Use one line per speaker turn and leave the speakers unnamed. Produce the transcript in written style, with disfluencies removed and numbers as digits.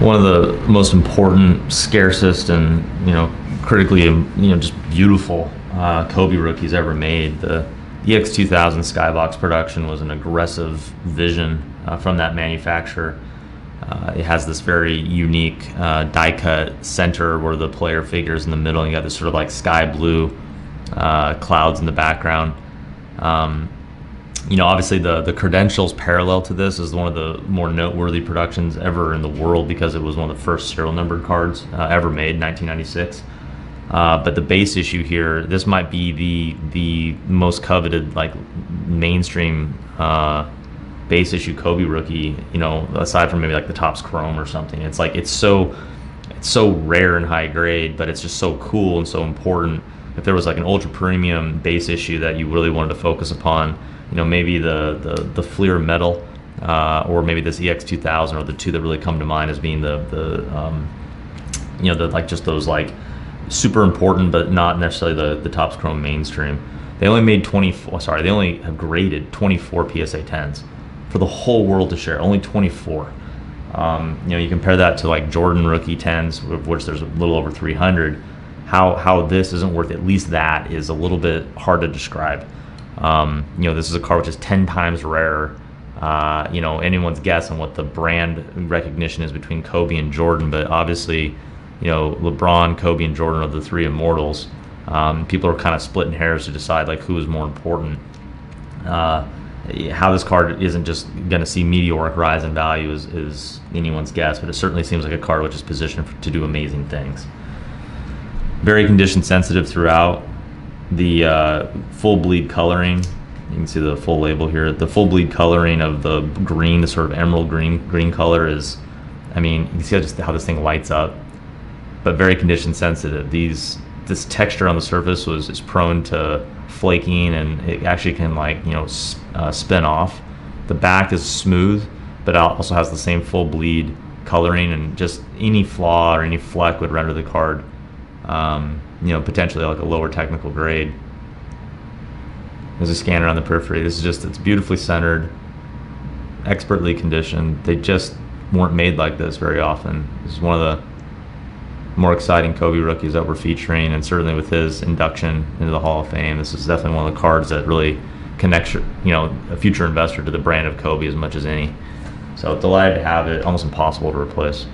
One of the most important, scarcest, and critically, just beautiful Kobe rookies ever made. The E-X2000 Skybox production was an aggressive vision from that manufacturer. It has this very unique die-cut center where the player figures in the middle, and you got this sort of like sky blue clouds in the background. Obviously the credentials parallel to this is one of the more noteworthy productions ever in the world because it was one of the first serial numbered cards ever made in 1996. But the base issue here, this might be the most coveted like mainstream base issue Kobe rookie, aside from maybe like the Topps Chrome or something. It's so rare and high grade, but it's just so cool and so important. If there was like an ultra premium base issue that you really wanted to focus upon, maybe the Fleer metal, or maybe this EX2000 are the two that really come to mind as being the like just those like super important, but not necessarily the Topps Chrome mainstream. They only made they only have graded 24 PSA 10s for the whole world to share. Only 24. You compare that to like Jordan rookie 10s, of which there's a little over 300. How this isn't worth at least that is a little bit hard to describe. This is a card which is 10 times rarer. Anyone's guess on what the brand recognition is between Kobe and Jordan, but obviously, LeBron, Kobe, and Jordan are the three immortals. People are kind of splitting hairs to decide like who is more important. How this card isn't just going to see meteoric rise in value is anyone's guess, but it certainly seems like a card which is positioned to do amazing things. Very condition sensitive throughout. The full bleed coloring, you can see the full label here. The full bleed coloring of the green, the sort of emerald green color is, you can see just how this thing lights up, but very condition sensitive. This texture on the surface is prone to flaking, and it actually can spin off. The back is smooth, but it also has the same full bleed coloring, and just any flaw or any fleck would render the card potentially like a lower technical grade. There's a scanner on the periphery. It's beautifully centered, expertly conditioned. They just weren't made like this very often. This is one of the more exciting Kobe rookies that we're featuring, and certainly with his induction into the Hall of Fame, this is definitely one of the cards that really connects a future investor to the brand of Kobe as much as any. So delighted to have it. Almost impossible to replace.